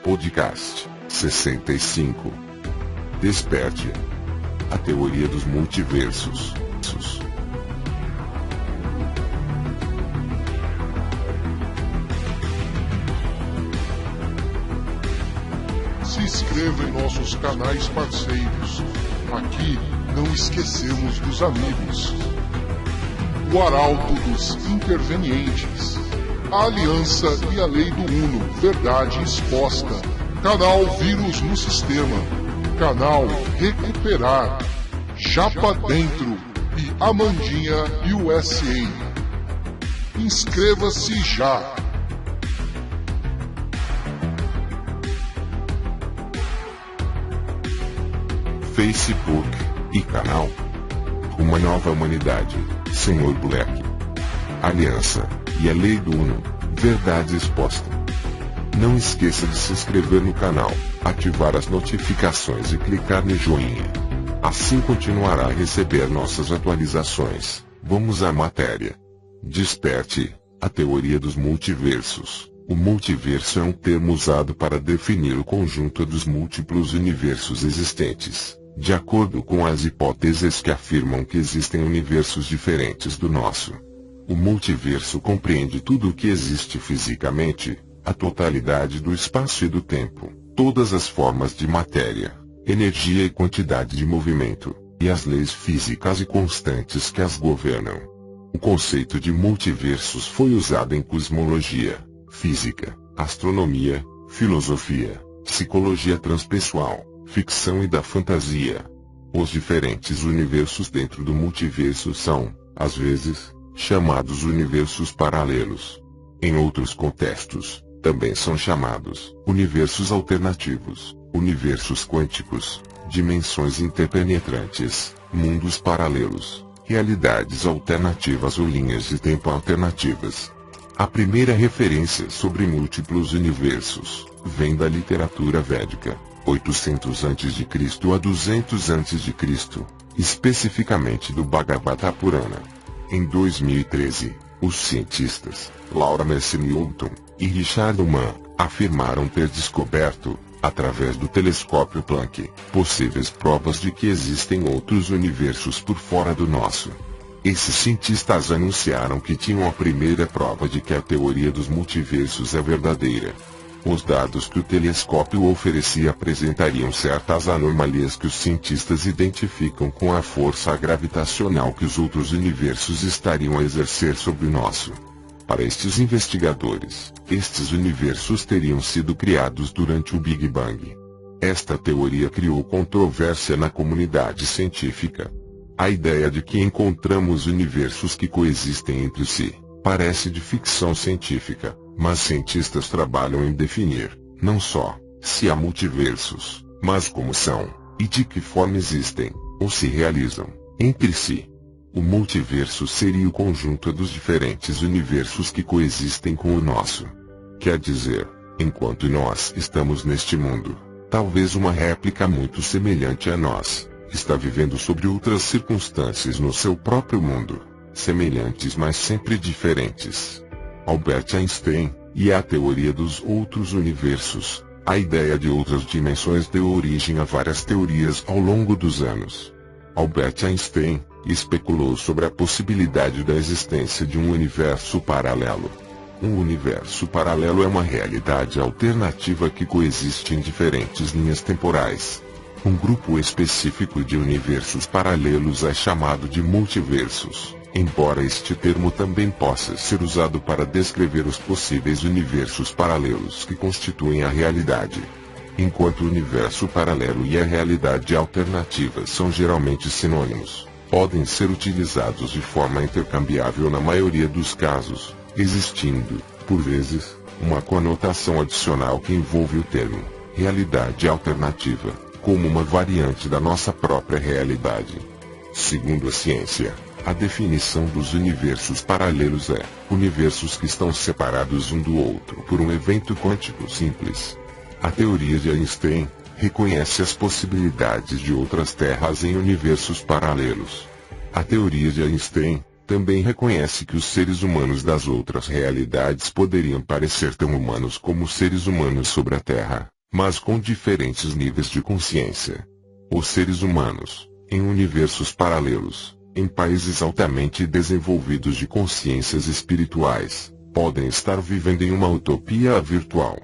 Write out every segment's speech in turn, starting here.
Podcast 65. Desperte. A teoria dos multiversos. Se inscreva em nossos canais parceiros. Aqui não esquecemos dos amigos. O Arauto dos Intervenientes. A Aliança e a Lei do Uno. Verdade exposta. Canal Vírus no Sistema. Canal Recuperar. Japa Dentro e Amandinha USA. Inscreva-se já. Facebook e canal. Uma nova humanidade. Senhor Black. Aliança e a Lei do Uno. Verdade exposta. Não esqueça de se inscrever no canal, ativar as notificações e clicar no joinha. Assim continuará a receber nossas atualizações. Vamos à matéria. Desperte. A teoria dos multiversos. O multiverso é um termo usado para definir o conjunto dos múltiplos universos existentes, de acordo com as hipóteses que afirmam que existem universos diferentes do nosso. O multiverso compreende tudo o que existe fisicamente, a totalidade do espaço e do tempo, todas as formas de matéria, energia e quantidade de movimento, e as leis físicas e constantes que as governam. O conceito de multiversos foi usado em cosmologia, física, astronomia, filosofia, psicologia transpessoal, ficção e da fantasia. Os diferentes universos dentro do multiverso são, às vezes, chamados universos paralelos. Em outros contextos, também são chamados universos alternativos, universos quânticos, dimensões interpenetrantes, mundos paralelos, realidades alternativas ou linhas de tempo alternativas. A primeira referência sobre múltiplos universos vem da literatura védica, 800 a.C. a 200 a.C., especificamente do Bhagavata Purana. Em 2013, os cientistas Laura Messina-Newton e Richard Mann afirmaram ter descoberto, através do telescópio Planck, possíveis provas de que existem outros universos por fora do nosso. Esses cientistas anunciaram que tinham a primeira prova de que a teoria dos multiversos é verdadeira. Os dados que o telescópio oferecia apresentariam certas anomalias que os cientistas identificam com a força gravitacional que os outros universos estariam a exercer sobre o nosso. Para estes investigadores, estes universos teriam sido criados durante o Big Bang. Esta teoria criou controvérsia na comunidade científica. A ideia de que encontramos universos que coexistem entre si parece de ficção científica, mas cientistas trabalham em definir, não só se há multiversos, mas como são, e de que forma existem, ou se realizam, entre si. O multiverso seria o conjunto dos diferentes universos que coexistem com o nosso. Quer dizer, enquanto nós estamos neste mundo, talvez uma réplica muito semelhante a nós está vivendo sobre outras circunstâncias no seu próprio mundo, semelhantes mas sempre diferentes. Albert Einstein e a teoria dos outros universos. A ideia de outras dimensões deu origem a várias teorias ao longo dos anos. Albert Einstein especulou sobre a possibilidade da existência de um universo paralelo. Um universo paralelo é uma realidade alternativa que coexiste em diferentes linhas temporais. Um grupo específico de universos paralelos é chamado de multiversos, embora este termo também possa ser usado para descrever os possíveis universos paralelos que constituem a realidade. Enquanto o universo paralelo e a realidade alternativa são geralmente sinônimos, podem ser utilizados de forma intercambiável na maioria dos casos, existindo, por vezes, uma conotação adicional que envolve o termo realidade alternativa como uma variante da nossa própria realidade. Segundo a ciência, a definição dos universos paralelos é universos que estão separados um do outro por um evento quântico simples. A teoria de Einstein reconhece as possibilidades de outras terras em universos paralelos. A teoria de Einstein também reconhece que os seres humanos das outras realidades poderiam parecer tão humanos como os seres humanos sobre a Terra, mas com diferentes níveis de consciência. Os seres humanos, em universos paralelos, em países altamente desenvolvidos de consciências espirituais, podem estar vivendo em uma utopia virtual.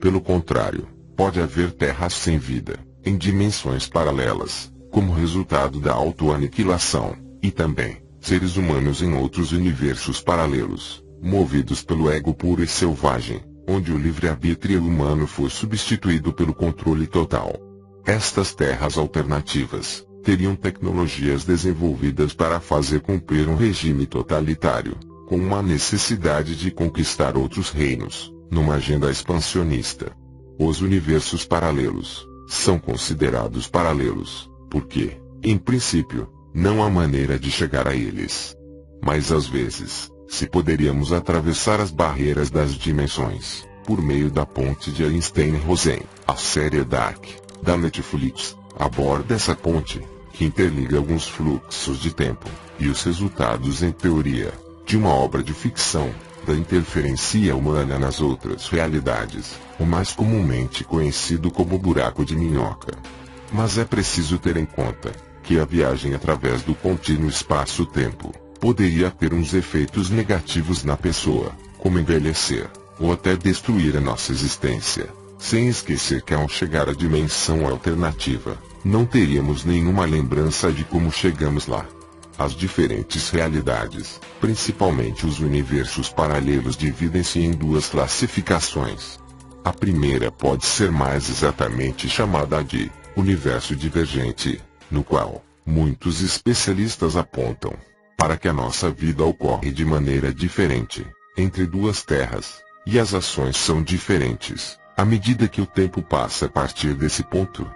Pelo contrário, pode haver terras sem vida, em dimensões paralelas, como resultado da autoaniquilação, e também, seres humanos em outros universos paralelos, movidos pelo ego puro e selvagem, onde o livre-arbítrio humano foi substituído pelo controle total. Estas terras alternativas teriam tecnologias desenvolvidas para fazer cumprir um regime totalitário, com uma necessidade de conquistar outros reinos, numa agenda expansionista. Os universos paralelos são considerados paralelos, porque, em princípio, não há maneira de chegar a eles. Mas às vezes, se poderíamos atravessar as barreiras das dimensões, por meio da ponte de Einstein-Rosen, a série Dark, da Netflix, aborda essa ponte, que interliga alguns fluxos de tempo, e os resultados em teoria, de uma obra de ficção, da interferência humana nas outras realidades, o mais comumente conhecido como buraco de minhoca. Mas é preciso ter em conta, que a viagem através do contínuo espaço-tempo, poderia ter uns efeitos negativos na pessoa, como envelhecer, ou até destruir a nossa existência. Sem esquecer que ao chegar à dimensão alternativa, não teríamos nenhuma lembrança de como chegamos lá. As diferentes realidades, principalmente os universos paralelos, dividem-se em duas classificações. A primeira pode ser mais exatamente chamada de universo divergente, no qual muitos especialistas apontam para que a nossa vida ocorre de maneira diferente, entre duas terras, e as ações são diferentes, à medida que o tempo passa a partir desse ponto.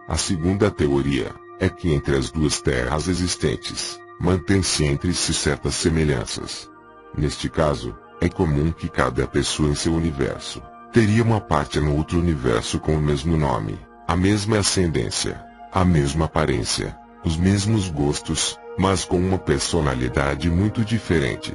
A segunda teoria é que entre as duas terras existentes, mantém-se entre si certas semelhanças. Neste caso, é comum que cada pessoa em seu universo teria uma parte no outro universo com o mesmo nome, a mesma ascendência, a mesma aparência, os mesmos gostos, mas com uma personalidade muito diferente.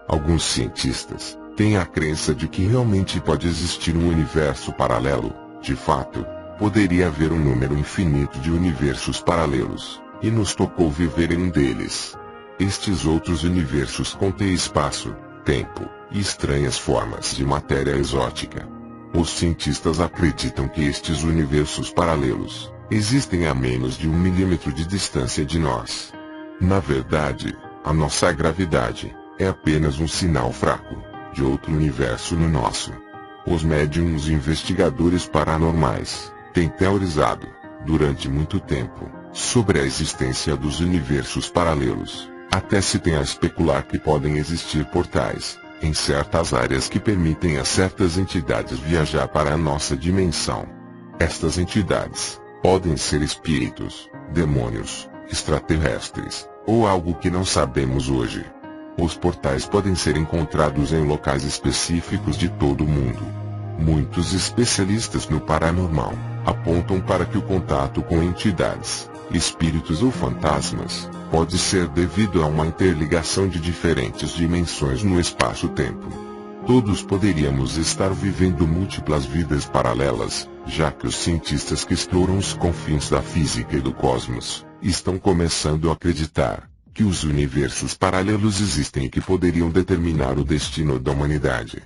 Alguns cientistas têm a crença de que realmente pode existir um universo paralelo. De fato, poderia haver um número infinito de universos paralelos, e nos tocou viver em um deles. Estes outros universos contêm espaço, tempo, e estranhas formas de matéria exótica. Os cientistas acreditam que estes universos paralelos existem a menos de 1 milímetro de distância de nós. Na verdade, a nossa gravidade é apenas um sinal fraco de outro universo no nosso. Os médiums investigadores paranormais têm teorizado, durante muito tempo, sobre a existência dos universos paralelos. Até se tem a especular que podem existir portais, em certas áreas que permitem a certas entidades viajar para a nossa dimensão. Estas entidades podem ser espíritos, demônios, extraterrestres, ou algo que não sabemos hoje. Os portais podem ser encontrados em locais específicos de todo o mundo. Muitos especialistas no paranormal apontam para que o contato com entidades, espíritos ou fantasmas, pode ser devido a uma interligação de diferentes dimensões no espaço-tempo. Todos poderíamos estar vivendo múltiplas vidas paralelas, já que os cientistas que exploram os confins da física e do cosmos estão começando a acreditar que os universos paralelos existem e que poderiam determinar o destino da humanidade.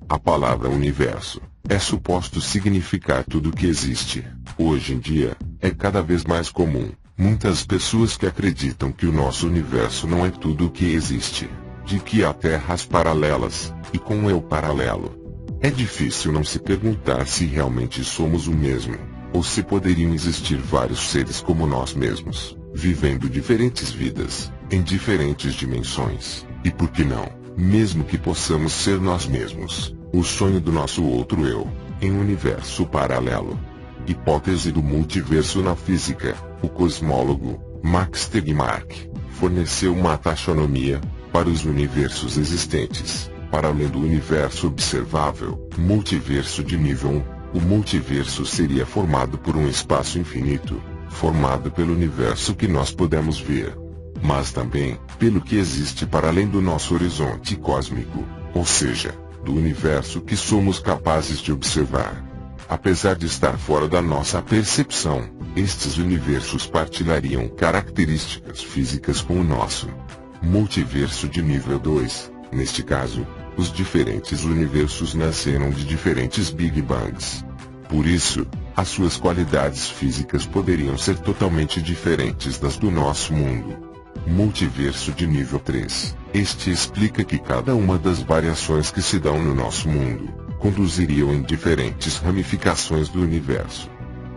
A palavra universo é suposto significar tudo o que existe. Hoje em dia, é cada vez mais comum muitas pessoas que acreditam que o nosso universo não é tudo o que existe, de que há terras paralelas, e com um eu paralelo. É difícil não se perguntar se realmente somos o mesmo, ou se poderiam existir vários seres como nós mesmos, vivendo diferentes vidas, em diferentes dimensões, e por que não, mesmo que possamos ser nós mesmos, o sonho do nosso outro eu, em um universo paralelo. Hipótese do multiverso na física. O cosmólogo Max Tegmark forneceu uma taxonomia para os universos existentes, para além do universo observável, multiverso de nível 1. O multiverso seria formado por um espaço infinito, formado pelo universo que nós podemos ver, mas também pelo que existe para além do nosso horizonte cósmico, ou seja, do universo que somos capazes de observar. Apesar de estar fora da nossa percepção, estes universos partilhariam características físicas com o nosso. Multiverso de nível 2. Neste caso, os diferentes universos nasceram de diferentes Big Bangs. Por isso, as suas qualidades físicas poderiam ser totalmente diferentes das do nosso mundo. Multiverso de nível 3. Este explica que cada uma das variações que se dão no nosso mundo, conduziriam em diferentes ramificações do universo.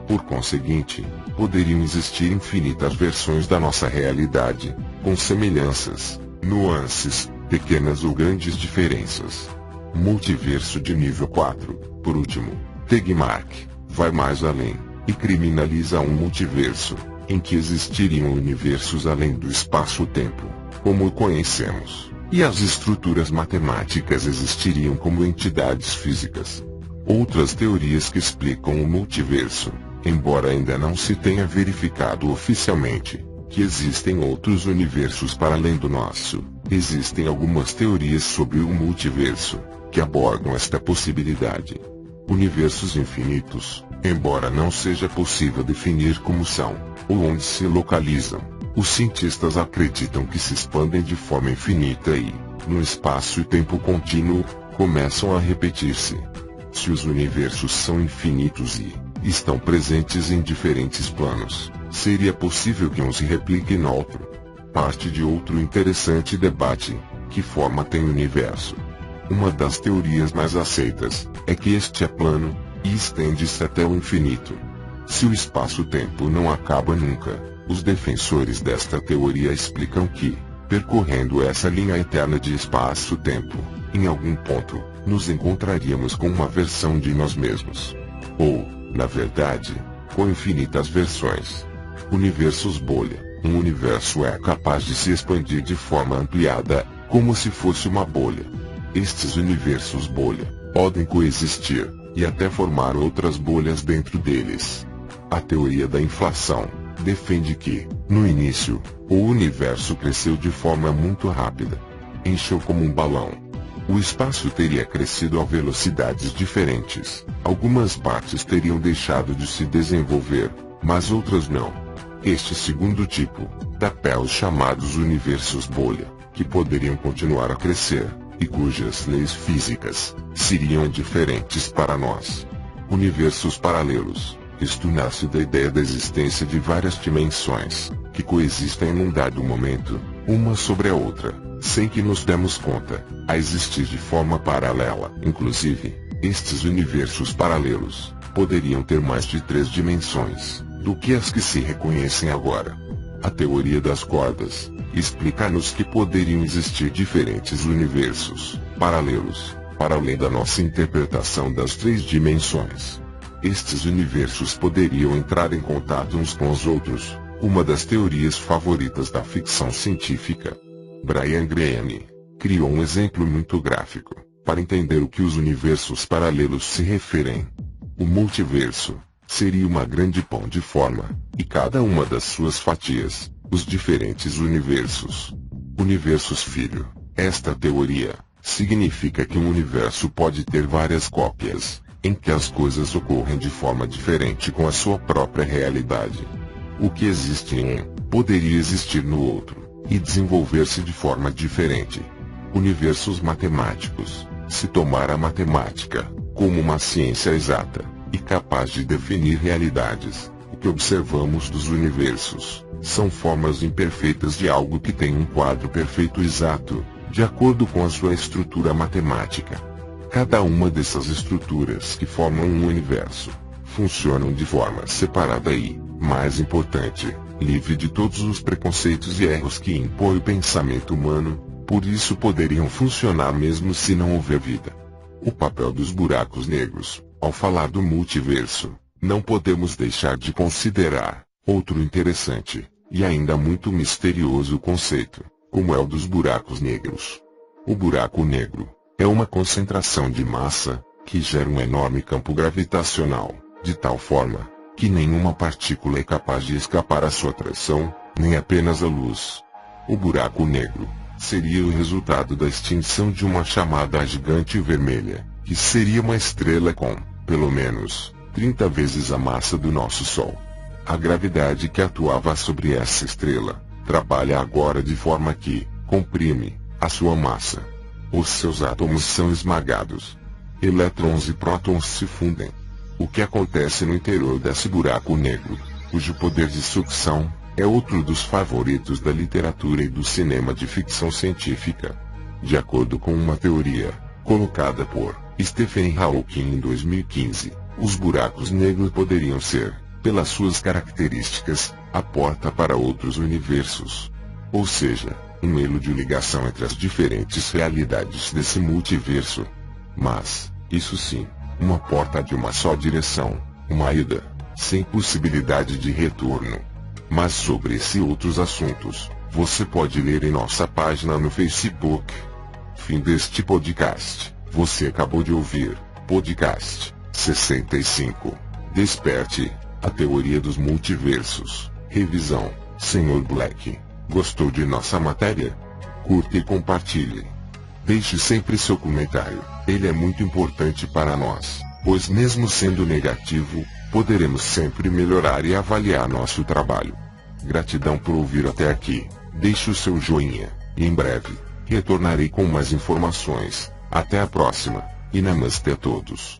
Por conseguinte, poderiam existir infinitas versões da nossa realidade, com semelhanças, nuances, pequenas ou grandes diferenças. Multiverso de nível 4. Por último, Tegmark vai mais além, e criminaliza um multiverso, em que existiriam universos além do espaço-tempo, como o conhecemos, e as estruturas matemáticas existiriam como entidades físicas. Outras teorias que explicam o multiverso, embora ainda não se tenha verificado oficialmente, que existem outros universos para além do nosso. Existem algumas teorias sobre o multiverso, que abordam esta possibilidade. Universos infinitos, embora não seja possível definir como são, ou onde se localizam, os cientistas acreditam que se expandem de forma infinita e, no espaço e tempo contínuo, começam a repetir-se. Se os universos são infinitos e estão presentes em diferentes planos, seria possível que um se replique no outro. Parte de outro interessante debate: que forma tem o universo? Uma das teorias mais aceitas é que este é plano e estende-se até o infinito. Se o espaço-tempo não acaba nunca, os defensores desta teoria explicam que, percorrendo essa linha eterna de espaço-tempo, em algum ponto, nos encontraríamos com uma versão de nós mesmos. Ou, na verdade, com infinitas versões. Universos bolha. Um universo é capaz de se expandir de forma ampliada, como se fosse uma bolha. Estes universos bolha podem coexistir, e até formar outras bolhas dentro deles. A teoria da inflação defende que, no início, o universo cresceu de forma muito rápida. Encheu como um balão. O espaço teria crescido a velocidades diferentes. Algumas partes teriam deixado de se desenvolver, mas outras não. Este segundo tipo dá pé aos chamados universos bolha, que poderiam continuar a crescer, e cujas leis físicas seriam diferentes para nós. Universos paralelos. Isto nasce da ideia da existência de várias dimensões, que coexistem num dado momento, uma sobre a outra, sem que nos demos conta, a existir de forma paralela. Inclusive, estes universos paralelos poderiam ter mais de 3 dimensões do que as que se reconhecem agora. A teoria das cordas explica-nos que poderiam existir diferentes universos paralelos, para além da nossa interpretação das 3 dimensões. Estes universos poderiam entrar em contato uns com os outros, uma das teorias favoritas da ficção científica. Brian Greene criou um exemplo muito gráfico, para entender o que os universos paralelos se referem. O multiverso seria uma grande pão de forma, e cada uma das suas fatias, os diferentes universos. Universos filho. Esta teoria significa que um universo pode ter várias cópias, em que as coisas ocorrem de forma diferente com a sua própria realidade. O que existe em um, poderia existir no outro, e desenvolver-se de forma diferente. Universos matemáticos. Se tomar a matemática como uma ciência exata, e capaz de definir realidades, o que observamos dos universos são formas imperfeitas de algo que tem um quadro perfeito exato, de acordo com a sua estrutura matemática. Cada uma dessas estruturas que formam um universo funcionam de forma separada e, mais importante, livre de todos os preconceitos e erros que impõe o pensamento humano, por isso poderiam funcionar mesmo se não houver vida. O papel dos buracos negros. Ao falar do multiverso, não podemos deixar de considerar outro interessante, e ainda muito misterioso conceito, como é o dos buracos negros. O buraco negro é uma concentração de massa, que gera um enorme campo gravitacional, de tal forma que nenhuma partícula é capaz de escapar à sua atração, nem apenas a luz. O buraco negro seria o resultado da extinção de uma chamada gigante vermelha, que seria uma estrela com, pelo menos, 30 vezes a massa do nosso Sol. A gravidade que atuava sobre essa estrela trabalha agora de forma que comprime a sua massa. Os seus átomos são esmagados. Elétrons e prótons se fundem. O que acontece no interior desse buraco negro, cujo poder de sucção é outro dos favoritos da literatura e do cinema de ficção científica. De acordo com uma teoria colocada por Stephen Hawking em 2015, os buracos negros poderiam ser, pelas suas características, a porta para outros universos. Ou seja, um elo de ligação entre as diferentes realidades desse multiverso. Mas, isso sim, uma porta de uma só direção, uma ida, sem possibilidade de retorno. Mas sobre esses outros assuntos, você pode ler em nossa página no Facebook. Fim deste podcast. Você acabou de ouvir Podcast 65. Desperte, a teoria dos multiversos. Revisão, Sr. Black. Gostou de nossa matéria? Curta e compartilhe. Deixe sempre seu comentário, ele é muito importante para nós, pois mesmo sendo negativo, poderemos sempre melhorar e avaliar nosso trabalho. Gratidão por ouvir até aqui, deixe o seu joinha, e em breve, retornarei com mais informações. Até a próxima, e namastê a todos.